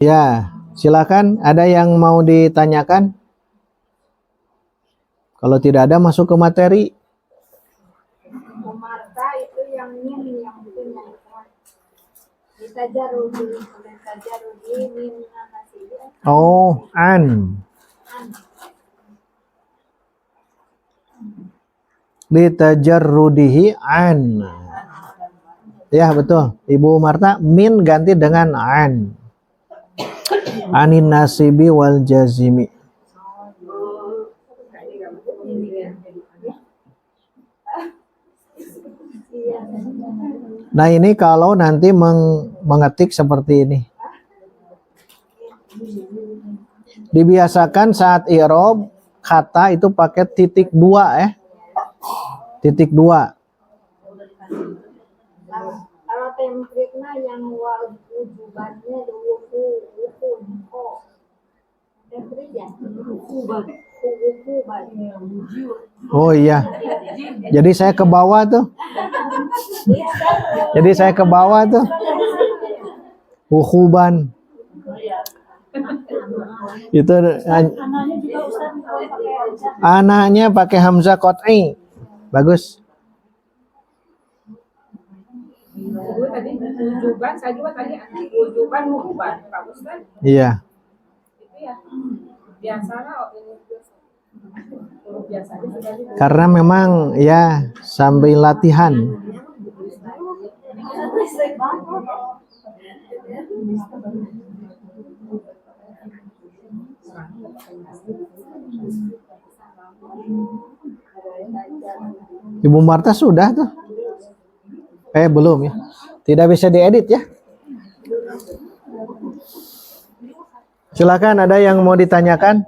Ya, silakan. Ada yang mau ditanyakan? Kalau tidak ada, masuk ke materi. Marta itu yang ini yang punya Tajarudi, min nasib. Oh, an. Litajarrudihi an. Ya, betul. Ibu Marta, min ganti dengan an. Anin nasibi wal jazimi. Nah, ini kalau nanti mengetik seperti ini. Dibiasakan saat i'rab kata itu pakai titik dua titik dua. Kalau template-nya yang wujubannya wuku template ya wukuban. Oh iya. Jadi saya ke bawah tuh. Wukuban. Itu anaknya pakai hamzah qat'i. Bagus. Tadi wujuban, saya juga tadi wujuban wujuban, Pak Ustaz. Iya. Itu ya. Biasanya Karena memang ya sambil latihan. Ibu Marta sudah tuh? Belum ya. Tidak bisa diedit ya. Silakan, ada yang mau ditanyakan?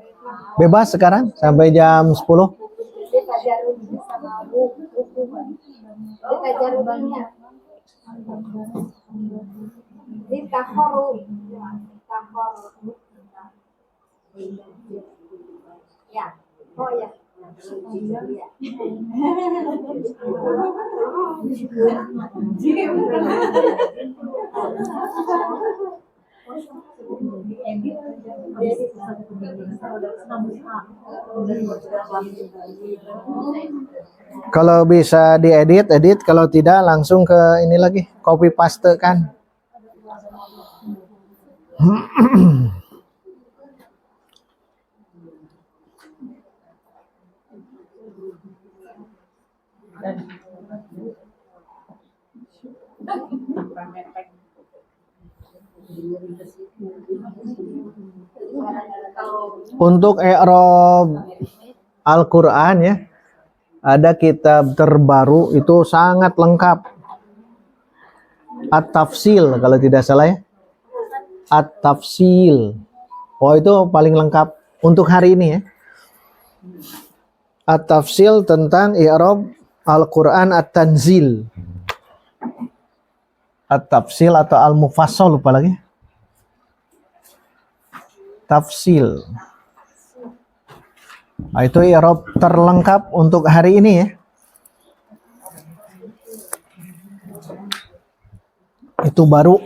Bebas sekarang sampai jam 10. Ya. Oh ya. Kalau bisa diedit, edit. Kalau tidak, langsung ke ini lagi, copy paste kan. Untuk i'rab Al-Quran ya, ada kitab terbaru itu sangat lengkap. At-Tafsil kalau tidak salah ya. At-Tafsil. Oh, itu paling lengkap untuk hari ini ya. At-Tafsil tentang i'rab Al-Quran At-Tanzil. At-Tafsil atau Al-Mufassal, lupa lagi. Tafsil. Nah, itu i'rab terlengkap untuk hari ini ya. Itu baru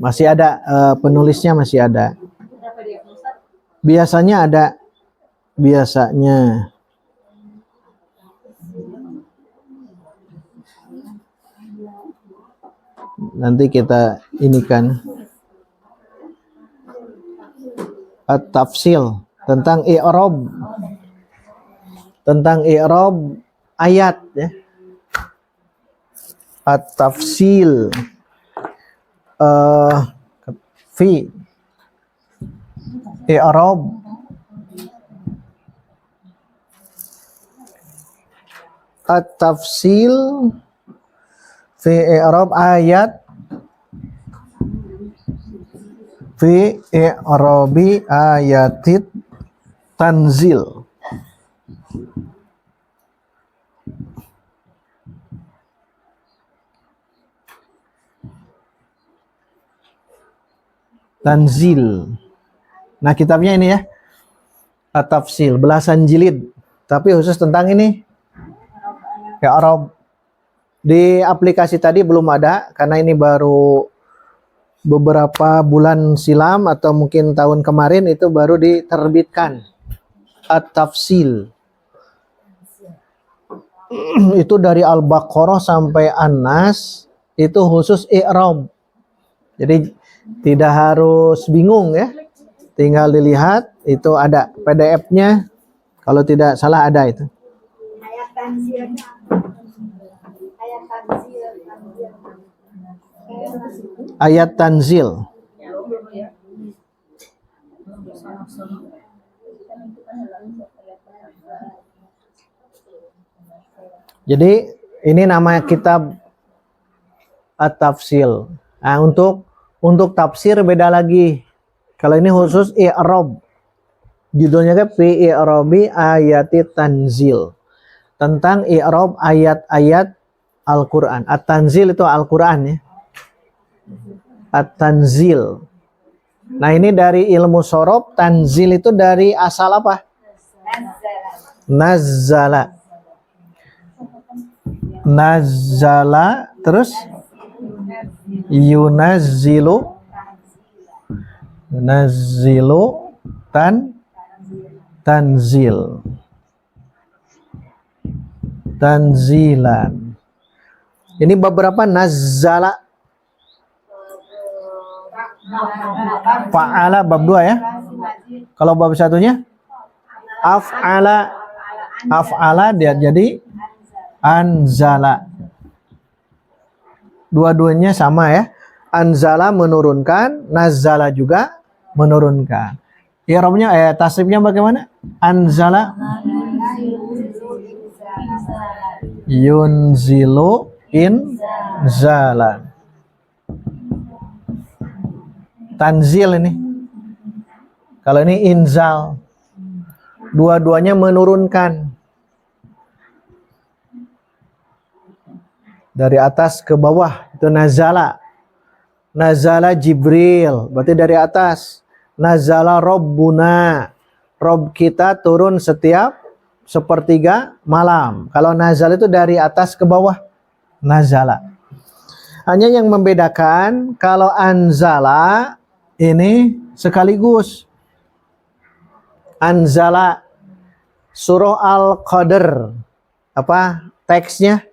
masih ada penulisnya, masih ada. Biasanya ada. Biasanya. Nanti kita inikan At-Tafsil tentang i'rab ayat ya. At-Tafsil fi i'rab At-Tafsil fi i'rab ayat fi i'rabi ayatit tanzil. Tanzil. Nah, kitabnya ini ya. At-Tafsil, belasan jilid. Tapi khusus tentang ini. I'rab. Di aplikasi tadi belum ada karena ini baru beberapa bulan silam atau mungkin tahun kemarin itu baru diterbitkan At-Tafsil. Itu dari Al-Baqarah sampai An-Nas itu khusus i'rab. Jadi tidak harus bingung ya. Tinggal dilihat, itu ada PDF-nya. Kalau tidak salah ada itu. Ayat tanzilnya. Ayat tanzil. Ayat tanzil. Jadi ini nama kitab At-Tafsil. Nah, untuk tafsir beda lagi. Kalau ini khusus i'rab. Judulnya kan fi i'rabi ayati tanzil. Tentang i'rab ayat-ayat Al-Qur'an. At-Tanzil itu Al-Qur'an ya. At-Tanzil. Nah, ini dari ilmu sorob. Tanzil itu dari asal apa? Nazzala. Nazzala terus yunazzilu tanzil tanzilan. Ini beberapa nazzala. Fa'ala bab 2 ya. Kalau bab satunya af'ala dia jadi anzala. Dua-duanya sama ya. Anzala menurunkan, nazzala juga menurunkan. I'rabnya tasrifnya bagaimana? Anzala yunzilu inzalan. Tanzil ini. Kalau ini inzal. Dua-duanya menurunkan. Dari atas ke bawah itu nazala. Nazala Jibril, berarti dari atas. Nazala Rabbuna. Rob kita turun setiap sepertiga malam. Kalau nazal itu dari atas ke bawah. Nazala. Hanya yang membedakan kalau anzala ini sekaligus. Anzala surah Al-Qadr. Apa teksnya?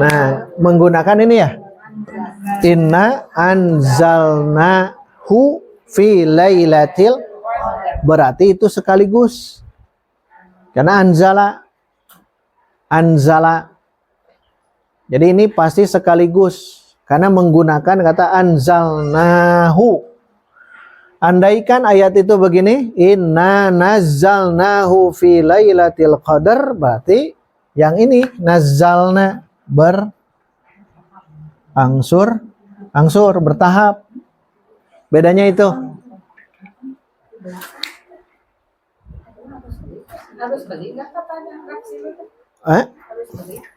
Nah, menggunakan ini ya. Inna anzalnahu fi lailatil, berarti itu sekaligus. Karena anzala. Jadi ini pasti sekaligus karena menggunakan kata anzalnahu. Andaikan ayat itu begini, inna nazzalnahu fi lailatil qadar, berarti yang ini nazzalna berangsur bertahap. Bedanya itu. Harus beli nggak katanya vaksin itu?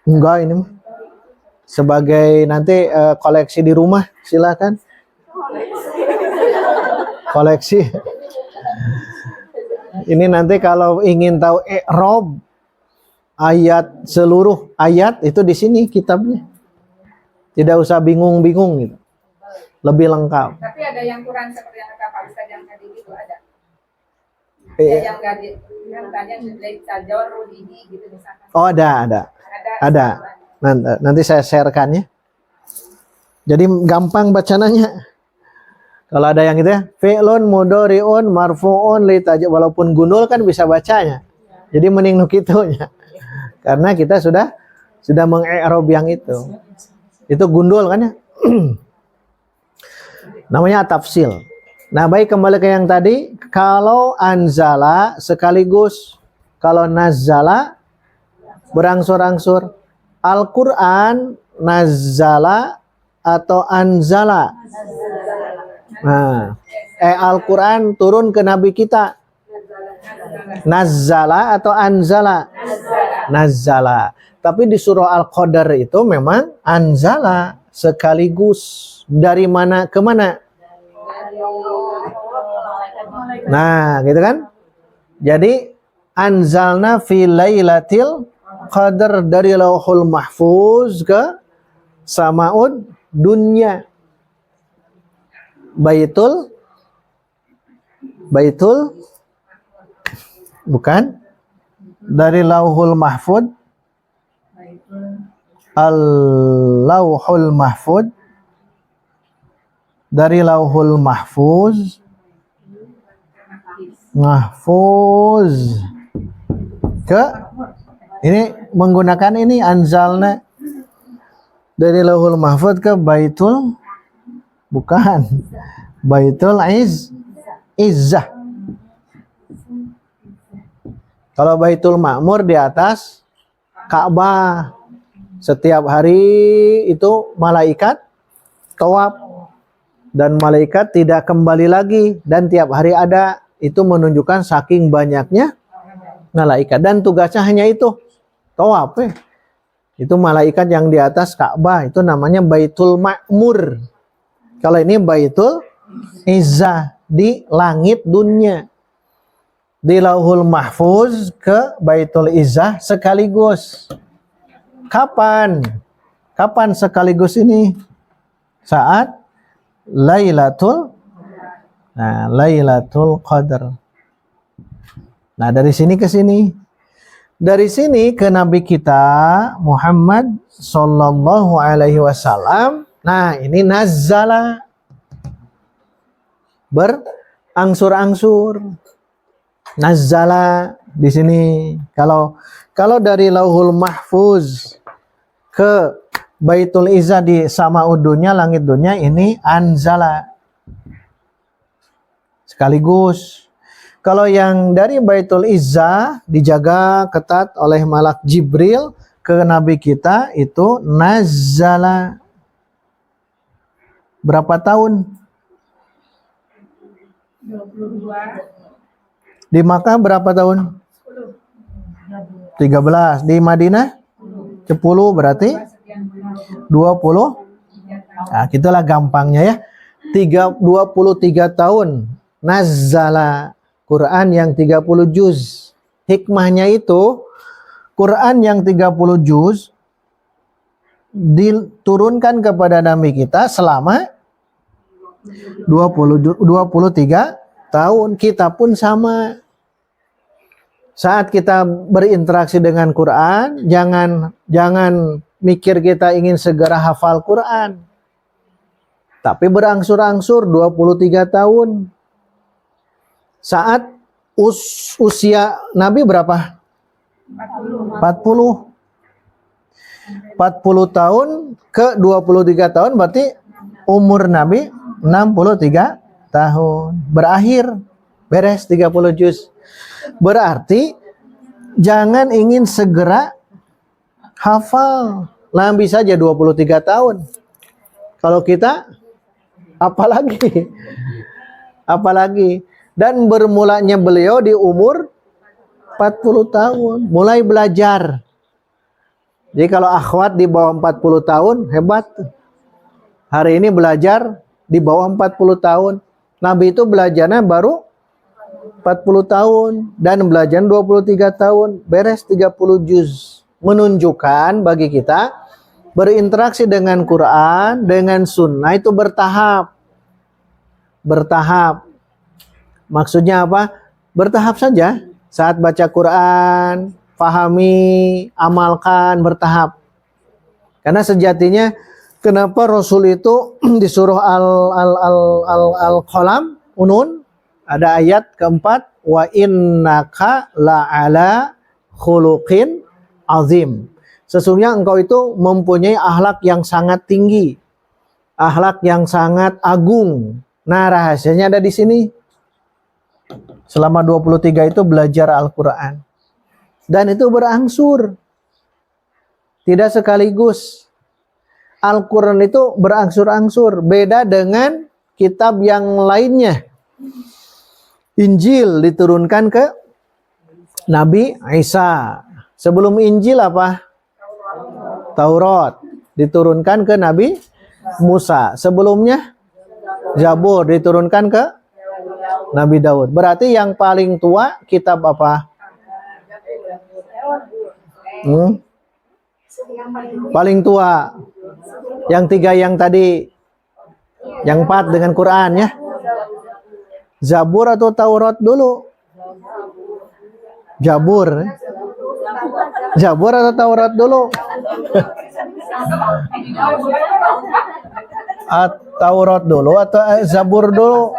Enggak ini mah. Sebagai nanti koleksi di rumah silakan. Koleksi. Ini nanti kalau ingin tahu i'rab ayat, seluruh ayat itu di sini kitabnya. Tidak usah bingung-bingung gitu. Lebih lengkap. Tapi ada yang kurang seperti yang kata Pak Ustadz yang tadi itu ada. Yang nggak yang tanya dari tajor ini gitu misalkan. Oh ada. Nanti saya sharekan ya. Jadi gampang bacananya. Kalau ada yang gitu ya, fi'lun mudhari'un marfu'un li taja, walaupun gundul kan bisa bacanya. Jadi mending nukitunya. Karena kita sudah mengi'rab yang itu. Itu gundul kan ya. Namanya tafsil. Nah, baik, kembali ke yang tadi, kalau anzala sekaligus, kalau nazzala berangsur-angsur. Al-Qur'an nazzala atau anzala. Nah, Al-Quran turun ke Nabi kita. Nazzala atau anzala? Nazzala. Tapi di surah Al-Qadar itu memang anzala sekaligus. Dari mana ke mana? Nah, gitu kan? Jadi anzalna fi lailatil qadar, dari Lauhul Mahfuz ke Samaud dunia. Baitul bukan, dari lauhul mahfud, al-lauhul mahfud, dari lauhul mahfuz, ke ini menggunakan ini anzalna, dari lauhul mahfud ke baitul, bukan, baitul izzah. Kalau baitul ma'mur di atas Ka'bah, setiap hari itu malaikat tawaf dan malaikat tidak kembali lagi, dan tiap hari ada. Itu menunjukkan saking banyaknya malaikat, dan tugasnya hanya itu, tawaf. Itu malaikat yang di atas Ka'bah, itu namanya Baitul Ma'mur. Kalau ini Baitul Izzah, di langit dunia. Di Lauhul Mahfuz ke Baitul Izzah sekaligus. Kapan sekaligus ini? Saat Lailatul Qadar. Nah, dari sini ke sini. Dari sini ke Nabi kita Muhammad sallallahu alaihi wasallam. Nah, ini nazzala, berangsur-angsur. Nazzala di sini. Kalau dari Lauhul Mahfuz ke Baitul Izzah di Sama'ud dunya, langit dunia, ini anzala. Sekaligus. Kalau yang dari Baitul Izzah dijaga ketat oleh malak Jibril ke Nabi kita, itu nazzala. Berapa tahun? 22. Di Makkah berapa tahun? 13. Di Madinah 10, berarti 20. Nah, gitulah gampangnya ya. 23 tahun nazzala, Quran yang 30 juz. Hikmahnya itu Quran yang 30 juz diturunkan kepada Nabi kita selama 23 tahun. Kita pun sama. Saat kita berinteraksi dengan Quran, jangan mikir kita ingin segera hafal Quran. Tapi berangsur-angsur 23 tahun. Saat usia Nabi berapa? 40. 40 tahun ke 23 tahun berarti umur Nabi 63 tahun. Berakhir, beres 30 juz. Berarti jangan ingin segera hafal. Nabi saja 23 tahun. Kalau kita apalagi. Dan bermulanya beliau di umur 40 tahun. Mulai belajar. Jadi kalau akhwat di bawah 40 tahun, hebat. Hari ini belajar di bawah 40 tahun. Nabi itu belajarnya baru 40 tahun. Dan belajar 23 tahun. Beres 30 juz. Menunjukkan bagi kita, berinteraksi dengan Quran, dengan sunnah itu bertahap. Bertahap. Maksudnya apa? Bertahap saja. Saat baca Quran, pahami, amalkan, bertahap. Karena sejatinya kenapa Rasul itu di surah Al-Qalam, Unun, ada ayat keempat, wa innaka la'ala khuluqin azim. Sesungguhnya engkau itu mempunyai akhlak yang sangat tinggi, akhlak yang sangat agung. Nah, rahasianya ada di sini. Selama 23 itu belajar Al-Quran. Dan itu berangsur. Tidak sekaligus. Al-Quran itu berangsur-angsur. Beda dengan kitab yang lainnya. Injil diturunkan ke Nabi Isa. Sebelum Injil apa? Taurat. Diturunkan ke Nabi Musa. Sebelumnya Zabur diturunkan ke Nabi Daud. Berarti yang paling tua kitab apa? Yang paling Paling tua. Yang 3 yang tadi. Yang 4 dengan Quran ya. Zabur atau Taurat dulu? Jabur. Zabur atau Taurat dulu? Taurat dulu atau Zabur dulu?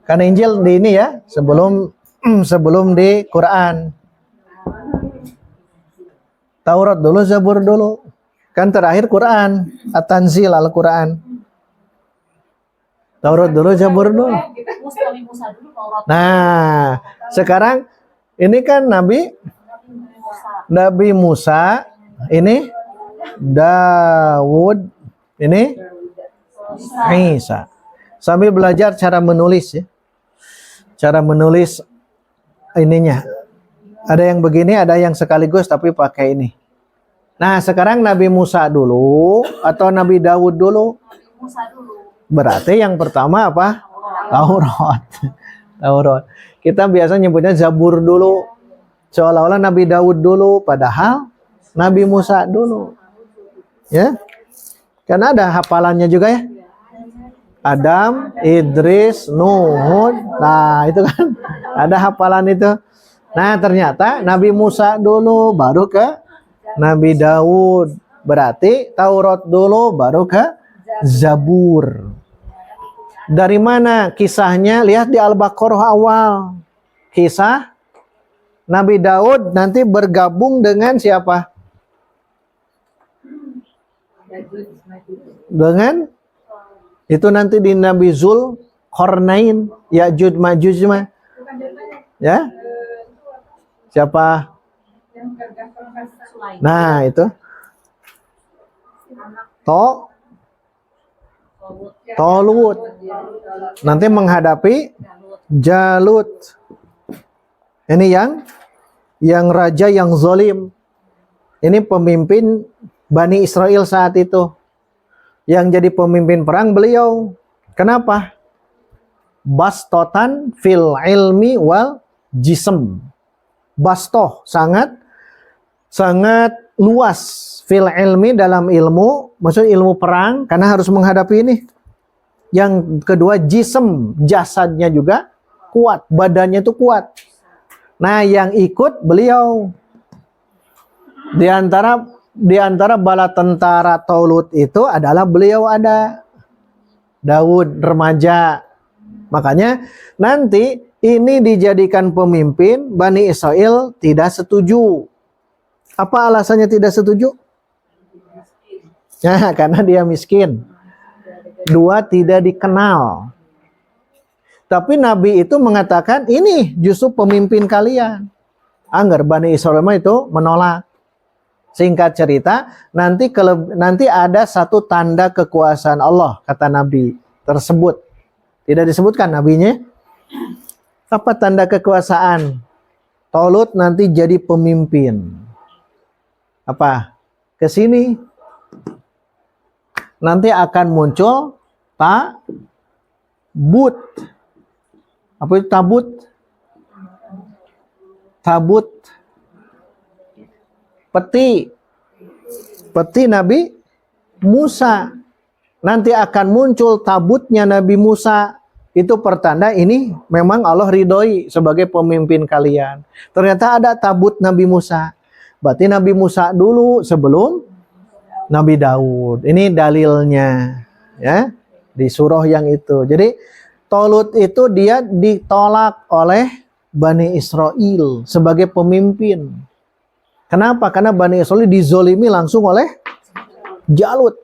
Kan Injil di ini ya, sebelum di Quran. Taurat dulu, Zabur dulu. Kan terakhir Quran, At-Tanzil Al-Quran. Taurat dulu, Zabur dulu. Nah, sekarang ini kan Nabi Musa, ini Daud, ini Isa. Sambil belajar cara menulis ya. Cara menulis ininya. Ada yang begini, ada yang sekaligus tapi pakai ini. Nah, sekarang Nabi Musa dulu atau Nabi Daud dulu? Berarti yang pertama apa? Taurat. Taurat. Kita biasa nyebutnya Zabur dulu. Seolah-olah Nabi Daud dulu, padahal Nabi Musa dulu. Ya. Karena ada hafalannya juga ya. Adam, Idris, Nuh. Nah, itu kan ada hafalan itu. Nah, ternyata Nabi Musa dulu baru ke Nabi Daud. Berarti Taurat dulu baru ke Zabur. Dari mana kisahnya? Lihat di Al-Baqarah awal. Kisah Nabi Daud nanti bergabung dengan siapa? Dengan itu nanti di Nabi Zulkarnain, Ya'juj Ma'juj mah. Ya? Siapa? Nah, itu. Tolut. Nanti menghadapi Jalut. Ini yang raja yang zalim. Ini pemimpin Bani Israel saat itu. Yang jadi pemimpin perang beliau. Kenapa? Bastotan fil ilmi wal jism. Bastoh sangat luas fil ilmi dalam ilmu, maksudnya ilmu perang karena harus menghadapi ini. Yang kedua jism, jasadnya juga kuat, badannya itu kuat. Nah, yang ikut beliau di antara bala tentara Tolut itu adalah beliau ada Daud remaja. Makanya nanti ini dijadikan pemimpin, Bani Israel tidak setuju. Apa alasannya tidak setuju? Nah, karena dia miskin. 2, tidak dikenal. Tapi Nabi itu mengatakan, ini justru pemimpin kalian. Anggar Bani Israel itu menolak. Singkat cerita, nanti ada satu tanda kekuasaan Allah, kata Nabi tersebut. Tidak disebutkan nabinya. Apa tanda kekuasaan? Tolut nanti jadi pemimpin. Apa? Ke sini. Nanti akan muncul tabut. Apa itu tabut? Tabut. Peti Nabi Musa. Nanti akan muncul tabutnya Nabi Musa. Itu pertanda ini memang Allah ridhoi sebagai pemimpin kalian. Ternyata ada tabut Nabi Musa. Berarti Nabi Musa dulu sebelum Nabi Daud. Ini dalilnya ya di surah yang itu. Jadi Tolut itu dia ditolak oleh Bani Israel sebagai pemimpin. Kenapa? Karena Bani Israel dizolimi langsung oleh Jalut.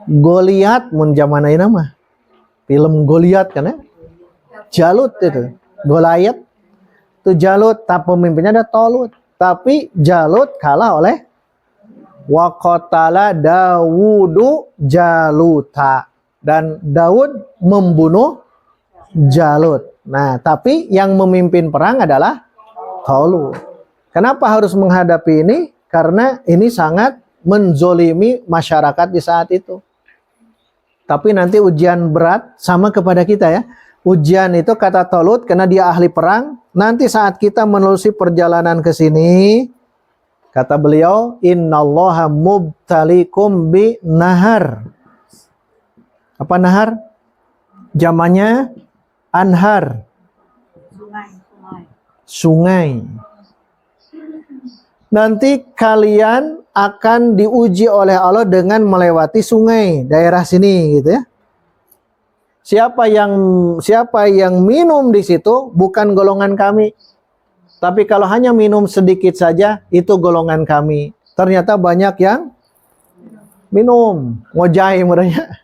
Goliat mun zamanai nama. Film Goliat kan ya. Jalut itu. Goliat itu Jalut, tapi pemimpinnya ada Tolut. Tapi Jalut kalah oleh wa qatala Dawudu Jaluta. Dan Daud membunuh Jalut. Nah, tapi yang memimpin perang adalah Tolut. Kenapa harus menghadapi ini? Karena ini sangat menzolimi masyarakat di saat itu. Tapi nanti ujian berat sama kepada kita ya. Ujian itu kata Tolut karena dia ahli perang, nanti saat kita menelusuri perjalanan ke sini, kata beliau, innallaha mubtalikum bi nahar. Apa nahar? Jamannya anhar. Sungai. Nanti kalian akan diuji oleh Allah dengan melewati sungai daerah sini gitu ya. Siapa yang minum di situ bukan golongan kami. Tapi kalau hanya minum sedikit saja itu golongan kami. Ternyata banyak yang minum, ngojai mereka.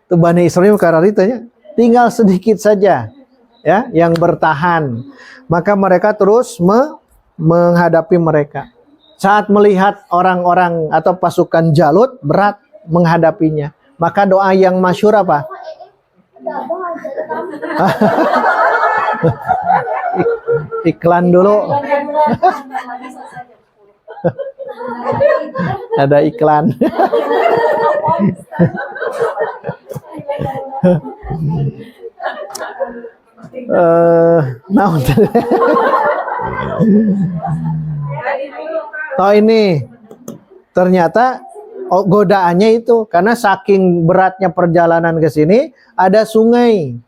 Itu Bani Israil karatitanya. Tinggal sedikit saja ya yang bertahan. Maka mereka terus menghadapi mereka. Saat melihat orang-orang atau pasukan Jalut berat menghadapinya. Maka doa yang masyhur apa? Iklan dulu. Ada iklan. Oh ini ternyata godaannya itu karena saking beratnya perjalanan ke sini ada sungai.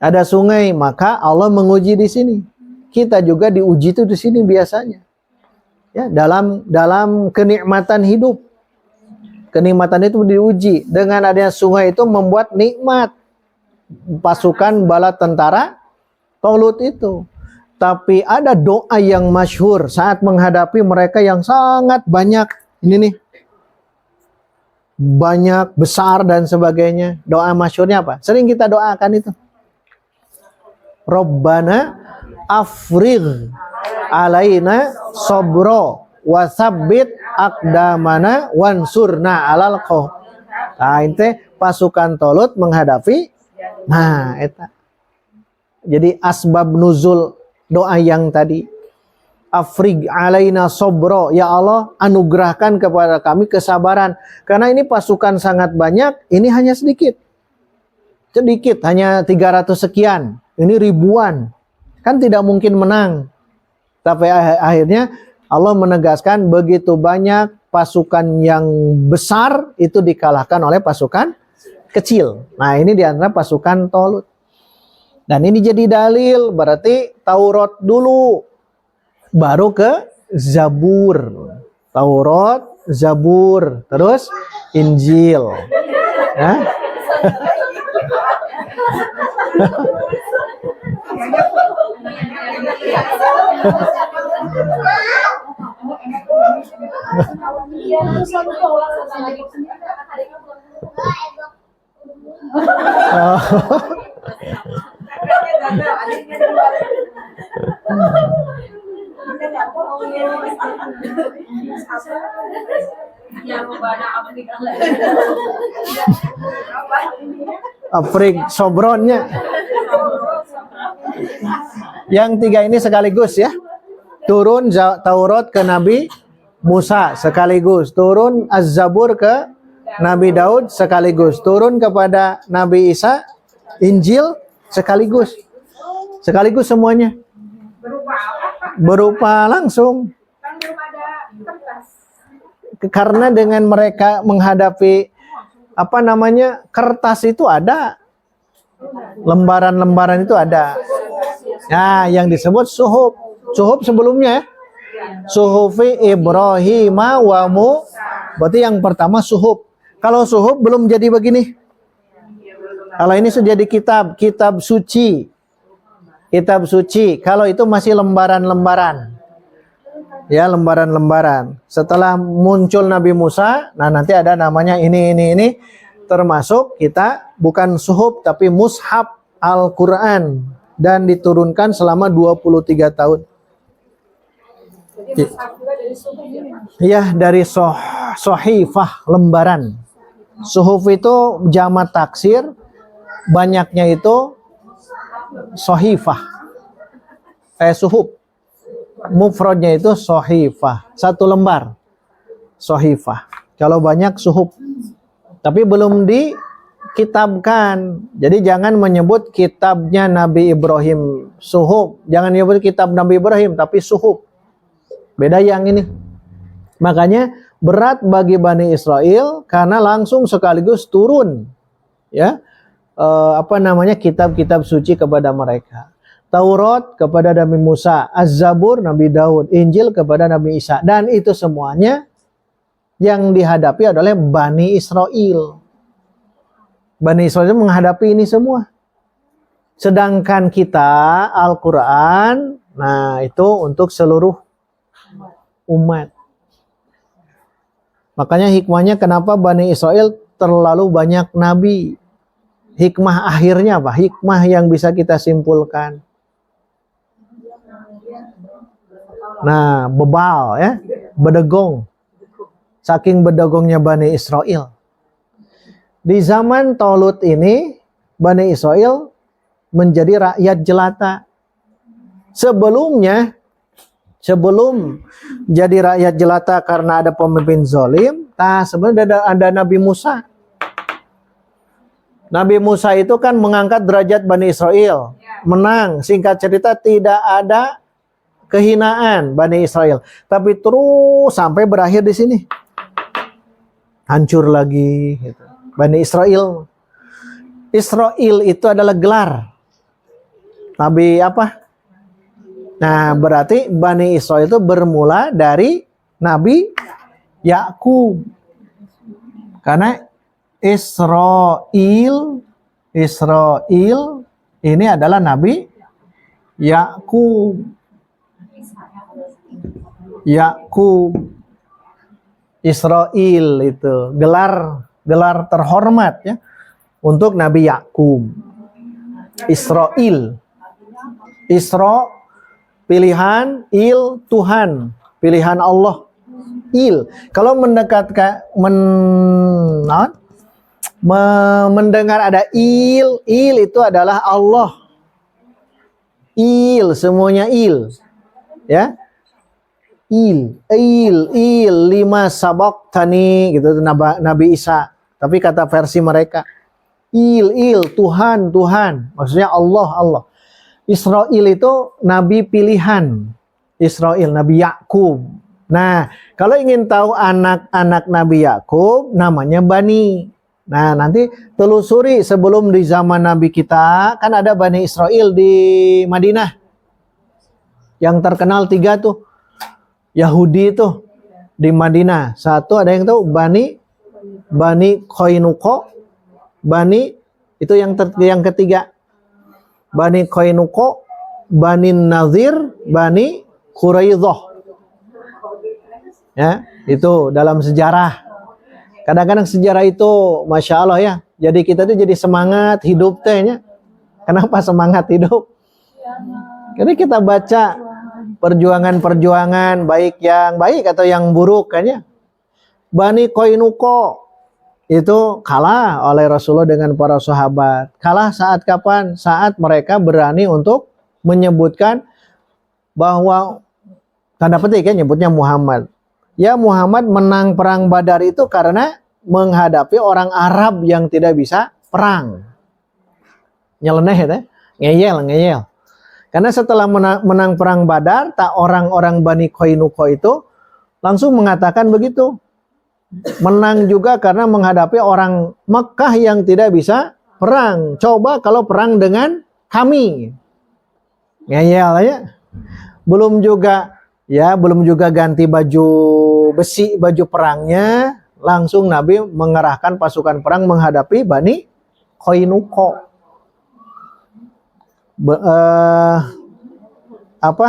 Ada sungai, maka Allah menguji di sini. Kita juga diuji itu di sini biasanya. Ya, dalam kenikmatan hidup. Kenikmatan itu diuji. Dengan adanya sungai itu membuat nikmat pasukan bala tentara Talut itu. Tapi ada doa yang masyhur saat menghadapi mereka yang sangat banyak. Ini nih. Banyak, besar dan sebagainya. Doa masyhurnya apa? Sering kita doakan itu. Rabbana afrigh alaina sabra wa tsabbit aqdamana wansurna alal qaum. Nah, itu pasukan Talut menghadapi. Nah, eta. Jadi asbab nuzul doa yang tadi. Afrigh alaina sabra, ya Allah anugerahkan kepada kami kesabaran. Karena ini pasukan sangat banyak, ini hanya sedikit. Sedikit, hanya 300 sekian. Ini ribuan. Kan tidak mungkin menang. Tapi akhirnya Allah menegaskan begitu banyak pasukan yang besar itu dikalahkan oleh pasukan kecil. Nah ini diantara pasukan Talut. Dan ini jadi dalil berarti Taurat dulu. Baru ke Zabur. Taurat, Zabur. Terus Injil. Ya? Afrik sobronnya. Yang tiga ini sekaligus ya. Turun Taurat ke Nabi Musa sekaligus. Turun Az-Zabur ke Nabi Daud sekaligus. Turun kepada Nabi Isa Injil sekaligus. Sekaligus semuanya. Berupa apa? Berupa langsung. Kan belum ada kertas. Karena dengan mereka menghadapi kertas itu ada. Lembaran-lembaran itu ada. Nah, yang disebut suhuf. Suhuf sebelumnya. Suhufi Ibrahim wa berarti yang pertama suhuf. Kalau suhuf belum jadi begini. Kalau ini sudah jadi kitab suci. Kitab suci. Kalau itu masih lembaran-lembaran. Ya, lembaran-lembaran. Setelah muncul Nabi Musa, nah nanti ada namanya ini. Termasuk kita bukan suhuf tapi mushaf Al-Quran. Dan diturunkan selama 23 tahun. Iya, dari sohifah, lembaran. Suhuf itu jamak taksir, banyaknya itu sohifah. Suhuf. Mufradnya itu sohifah. Satu lembar. Sohifah. Kalau banyak suhuf. Tapi belum kitabkan. Jadi jangan menyebut kitabnya Nabi Ibrahim suhuf. Jangan menyebut kitab Nabi Ibrahim, tapi suhuf. Beda yang ini. Makanya berat bagi Bani Israel karena langsung sekaligus turun, ya, kitab-kitab suci kepada mereka. Taurat kepada Nabi Musa, Az-Zabur Nabi Daud, Injil kepada Nabi Isa. Dan itu semuanya yang dihadapi adalah Bani Israel. Bani Israel menghadapi ini semua. Sedangkan kita, Al-Quran, nah itu untuk seluruh umat. Makanya hikmahnya kenapa Bani Israel terlalu banyak nabi. Hikmah akhirnya apa? Hikmah yang bisa kita simpulkan. Nah, bebal ya, bedegong. Saking bedegongnya Bani Israel. Di zaman Talut ini, Bani Israel menjadi rakyat jelata. Sebelum jadi rakyat jelata karena ada pemimpin zalim, sebenarnya ada Nabi Musa. Nabi Musa itu kan mengangkat derajat Bani Israel. Menang, singkat cerita tidak ada kehinaan Bani Israel. Tapi terus sampai berakhir di sini. Hancur lagi. Gitu. Bani Israel. Israel itu adalah gelar. Nabi apa? Nah, berarti Bani Israel itu bermula dari Nabi Yakub. Karena Israel ini adalah Nabi Yakub. Israel itu gelar terhormat ya untuk Nabi Yakub. Israel. Isra pilihan, il Tuhan, pilihan Allah. Il. Kalau mendengar ada il itu adalah Allah. Il, semuanya il. Ya. Il, lima sabak tani gitu Nabi Isa. Tapi kata versi mereka il, Tuhan. Maksudnya Allah. Israel itu nabi pilihan. Israel, Nabi Yakub. Nah, kalau ingin tahu anak-anak Nabi Yakub namanya Bani. Nah, nanti telusuri sebelum di zaman Nabi kita kan ada Bani Israel di Madinah. Yang terkenal 3 tuh. Yahudi itu di Madinah. Satu ada yang tahu Bani Qainuqa, Bani itu yang ketiga. Bani Qainuqa, Bani Nazir, Bani Quraidah. Ya, itu dalam sejarah. Kadang-kadang sejarah itu Masya Allah ya. Jadi kita tuh jadi semangat hidup tehnya. Kenapa semangat hidup? Karena kita baca perjuangan-perjuangan baik yang baik atau yang buruk kan ya. Bani Qainuqa itu kalah oleh Rasulullah dengan para sahabat. Kalah saat kapan? Saat mereka berani untuk menyebutkan bahwa tanda petik ya nyebutnya Muhammad. Ya Muhammad menang perang Badar itu karena menghadapi orang Arab yang tidak bisa perang. Nyeleneh ya, ngeyel. Karena setelah menang perang Badar, orang-orang Bani Qainuqa itu langsung mengatakan begitu. Menang juga karena menghadapi orang Mekah yang tidak bisa perang. Coba kalau perang dengan kami. Ngeyel ya. Belum juga ganti baju besi, baju perangnya, langsung Nabi mengerahkan pasukan perang menghadapi Bani Qainuqa.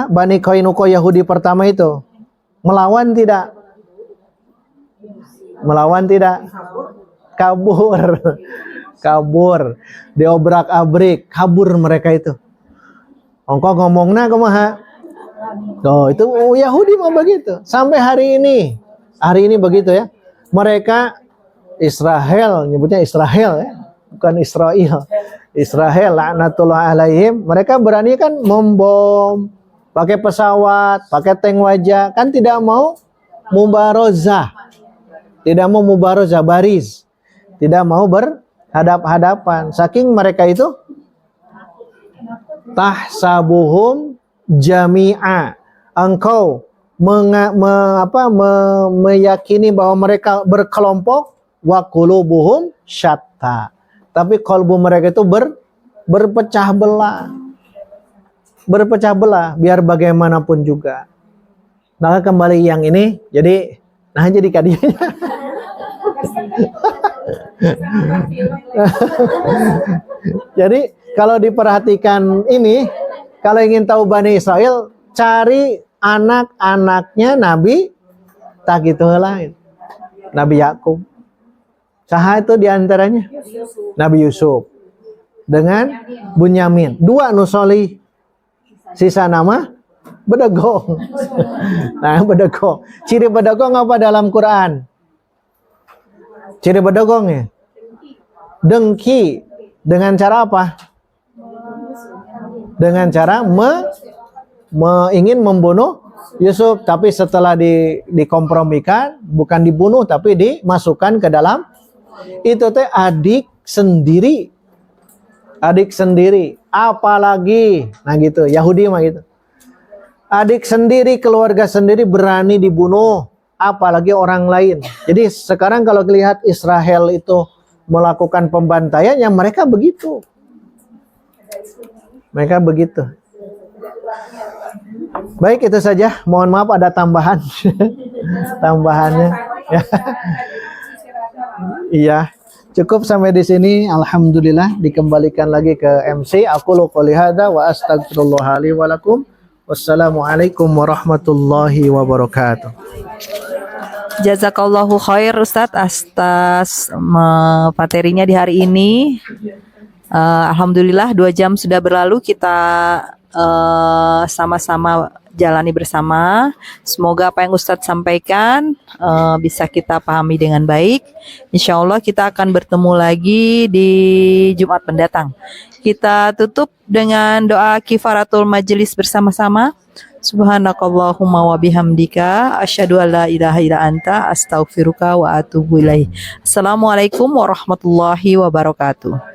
Bani Qainuqa Yahudi pertama itu melawan tidak? Kabur. Diobrak-abrik, kabur mereka itu. Engkau ngomongna kumaha? Itu Yahudi mah begitu. Sampai hari ini begitu ya. Mereka Israel, nyebutnya Israel ya, bukan Israel. Israel laknatullah alaihim, mereka berani kan membom, pakai pesawat, pakai tank wajah, kan tidak mau mubarozah baris, tidak mau hadap-hadapan. Saking mereka itu tahsabuhum jami'a. Engkau meyakini bahwa mereka berkelompok, wa qulubuhum syatta. Tapi kalbu mereka itu berpecah belah. Berpecah belah biar bagaimanapun juga. Maka kembali yang ini, jadi kadianya. Jadi kalau diperhatikan ini, kalau ingin tahu Bani Israel, cari anak-anaknya Nabi tak gitu lain. Nabi Yakub. Saha itu diantaranya? Nabi Yusuf dengan Bunyamin. 2 nusoli. Sisa nama bedegong. Nah, bedegong. Ciri bedegong apa dalam Quran? Ciri bedegongnya dengki. Dengan cara apa? Dengan cara ingin membunuh Yusuf, tapi setelah dikompromikan, bukan dibunuh tapi dimasukkan ke dalam itu teh adik sendiri, apalagi nah gitu Yahudi mah gitu, adik sendiri, keluarga sendiri berani dibunuh, apalagi orang lain. Jadi sekarang kalau lihat Israel itu melakukan pembantaian, yang mereka begitu. Mereka begitu. Baik, itu saja. Mohon maaf ada tambahan. Tambahannya. Ya. Iya. Cukup sampai di sini. Alhamdulillah dikembalikan lagi ke MC. Aqulu qouli hadza wa astaghfirullah li wa lakum. Wassalamualaikum warahmatullahi wabarakatuh. Jazakallahu khair Ustadz atas materinya di hari ini. Alhamdulillah 2 jam sudah berlalu, kita sama-sama jalani bersama. Semoga apa yang Ustadz sampaikan bisa kita pahami dengan baik. Insya Allah kita akan bertemu lagi di Jumat mendatang. Kita tutup dengan doa kifaratul majelis bersama-sama. Subhanakallahumma wa bihamdika asyhadu an la ilaha illa anta astaghfiruka wa atubu ilaik. Assalamualaikum warahmatullahi wabarakatuh.